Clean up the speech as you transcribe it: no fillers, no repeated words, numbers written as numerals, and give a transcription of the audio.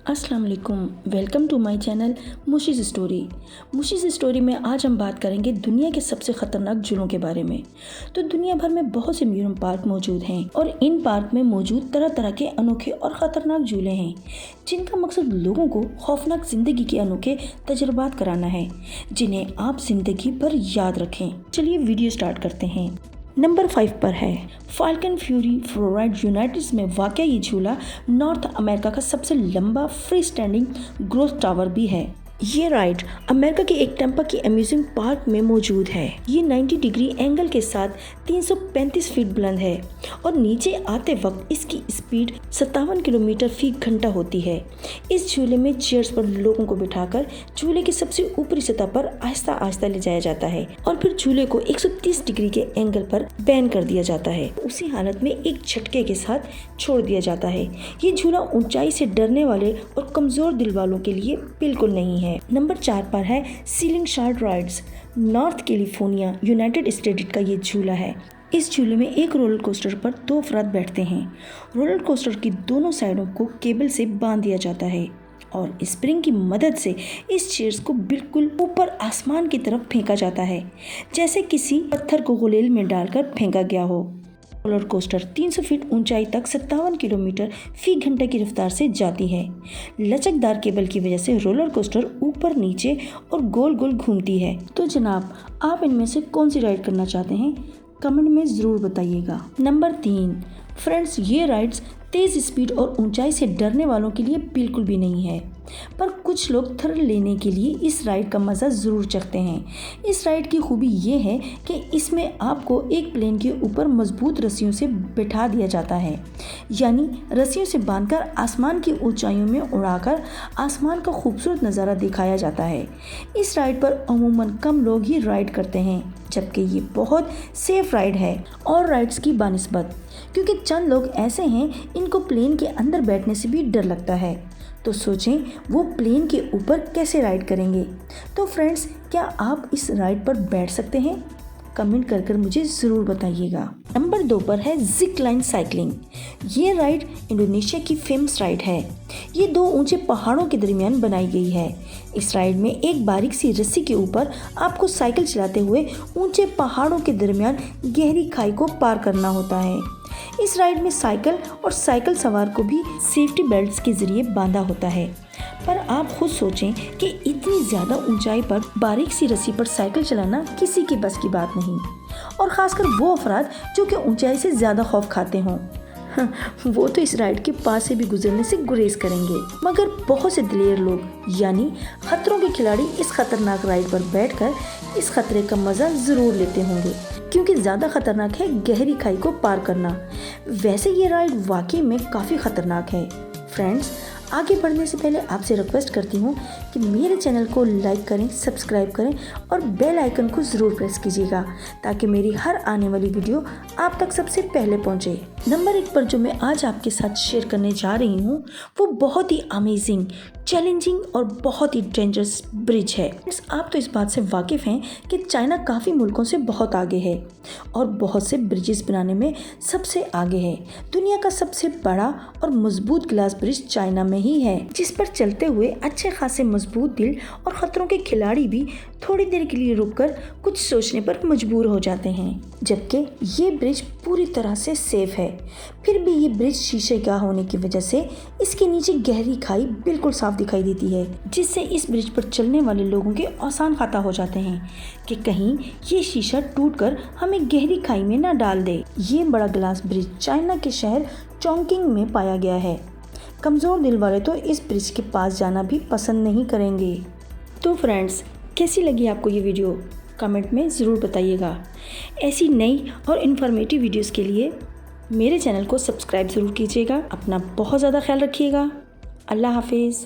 अस्सलाम वालेकुम, welcome to my channel Mushi's story में आज हम बात करेंगे दुनिया के सबसे ख़तरनाक झूलों के बारे में। तो दुनिया भर में बहुत से म्यूजियम पार्क मौजूद हैं और इन पार्क में मौजूद तरह तरह के अनोखे और ख़तरनाक झूले हैं जिनका मकसद लोगों को खौफनाक ज़िंदगी के अनोखे तजुर्बात कराना है जिन्हें आप ज़िंदगी भर याद रखें। चलिए वीडियो स्टार्ट करते हैं। नंबर 5 पर है फाल्कन फ्यूरी फ्लोराइड यूनाइटेड में वाक़ ये झूला नॉर्थ अमेरिका का सबसे लंबा फ्री स्टैंडिंग ग्रोथ टावर भी है। ये राइड अमेरिका के एक टेम्पा की अम्यूजिंग पार्क में मौजूद है। ये 90 डिग्री एंगल के साथ 335 फीट बुलंद है और नीचे आते वक्त इसकी स्पीड 57 किलोमीटर फी घंटा होती है। इस झूले में चेयर्स पर लोगों को बिठाकर झूले की सबसे ऊपरी सतह पर आहिस्ता आहिस्ता ले जाया जाता है और फिर झूले को 130 डिग्री के एंगल पर बैन कर दिया जाता है। उसी हालत में एक झटके के साथ छोड़ दिया जाता है। ये झूला ऊंचाई से डरने वाले और कमजोर दिल वालों के लिए बिल्कुल नहीं है। नंबर 4 पर है ceiling short rides. North California United states का ये झूला है। इस झूले में एक रोलर कोस्टर पर 2 अफराद बैठते हैं। रोलर कोस्टर की दोनों साइडों को केबल से बांध दिया जाता है और स्प्रिंग की मदद से इस चेयर्स को बिल्कुल ऊपर आसमान की तरफ फेंका जाता है, जैसे किसी पत्थर को गुलेल में डालकर फेंका गया हो। रोलर कोस्टर 300 फीट ऊंचाई तक 57 किलोमीटर फी घंटे की रफ्तार से जाती है। लचकदार केबल की वजह से रोलर कोस्टर ऊपर नीचे और गोल गोल घूमती है। तो जनाब, आप इनमें से कौन सी राइड करना चाहते हैं? कमेंट में ज़रूर बताइएगा। नंबर 3 फ्रेंड्स, ये राइड्स तेज़ स्पीड और ऊंचाई से डरने वालों के लिए बिल्कुल भी नहीं है, पर कुछ लोग थ्रिल लेने के लिए इस राइड का मज़ा ज़रूर चखते हैं। इस राइड की खूबी ये है कि इसमें आपको एक प्लेन के ऊपर मजबूत रस्सियों से बिठा दिया जाता है, यानी रस्सियों से बांधकर आसमान की ऊंचाइयों में उड़ाकर आसमान का खूबसूरत नज़ारा दिखाया जाता है। इस राइड पर अमूमन कम लोग ही राइड करते हैं, जबकि ये बहुत सेफ राइड है और राइड्स की बानिस्बत, क्योंकि चंद लोग ऐसे हैं इनको प्लेन के अंदर बैठने से भी डर लगता है। तो सोचें वो प्लेन के ऊपर कैसे राइड करेंगे। तो फ्रेंड्स, क्या आप इस राइड पर बैठ सकते हैं? कमेंट कर मुझे ज़रूर बताइएगा। नंबर 2 पर है जिक लाइन साइकिलिंग। ये राइड इंडोनेशिया की फेमस राइड है। ये 2 ऊंचे पहाड़ों के दरमियान बनाई गई है। इस राइड में एक बारीक सी रस्सी के ऊपर आपको साइकिल चलाते हुए ऊंचे पहाड़ों के दरमियान गहरी खाई को पार करना होता है। इस राइड में साइकिल और साइकिल सवार को भी सेफ्टी बेल्ट्स के जरिए बांधा होता है। पर आप खुद सोचें कि इतनी ज़्यादा ऊंचाई पर बारीक सी रस्सी पर साइकिल चलाना किसी के बस की बात नहीं, और ख़ासकर वो अफराद जो कि ऊंचाई से ज़्यादा खौफ खाते हों। वो तो इस राइड के पास से भी गुजरने से गुरेज करेंगे, मगर बहुत से दिलेर लोग यानी खतरों के खिलाड़ी इस खतरनाक राइड पर बैठकर इस खतरे का मज़ा ज़रूर लेते होंगे, क्योंकि ज़्यादा खतरनाक है गहरी खाई को पार करना। वैसे ये राइड वाकई में काफ़ी खतरनाक है। फ्रेंड्स, आगे बढ़ने से पहले आपसे रिक्वेस्ट करती हूँ कि मेरे चैनल को लाइक करें, सब्सक्राइब करें और बेल आइकन को ज़रूर प्रेस कीजिएगा ताकि मेरी हर आने वाली वीडियो आप तक सबसे पहले पहुँचे। नंबर 1 पर जो मैं आज आपके साथ शेयर करने जा रही हूँ वो बहुत ही अमेजिंग, चैलेंजिंग और बहुत ही डेंजरस ब्रिज है। आप तो इस बात से वाकिफ़ हैं कि चाइना काफ़ी मुल्कों से बहुत आगे है और बहुत से ब्रिजेस बनाने में सबसे आगे है। दुनिया का सबसे बड़ा और मजबूत ग्लास ब्रिज चाइना में ही है, जिस पर चलते हुए अच्छे खासे मजबूत दिल और खतरों के खिलाड़ी भी थोड़ी देर के लिए रुककर कुछ सोचने पर मजबूर हो जाते हैं। जबकि ये ब्रिज पूरी तरह से सेफ है, फिर भी ये ब्रिज शीशे का होने की वजह से इसके नीचे गहरी खाई बिल्कुल साफ दिखाई देती है, जिससे इस ब्रिज पर चलने वाले लोगों के आसान खाता हो जाते हैं कि कहीं ये शीशा टूटकर हमें गहरी खाई में ना डाल दे। ये बड़ा ग्लास ब्रिज चाइना के शहर चोंगकिंग में पाया गया है। कमज़ोर दिल वाले तो इस ब्रिज के पास जाना भी पसंद नहीं करेंगे। तो फ्रेंड्स, कैसी लगी आपको ये वीडियो? कमेंट में ज़रूर बताइएगा। ऐसी नई और इन्फॉर्मेटिव वीडियोस के लिए मेरे चैनल को सब्सक्राइब ज़रूर कीजिएगा। अपना बहुत ज़्यादा ख्याल रखिएगा। अल्लाह हाफिज़।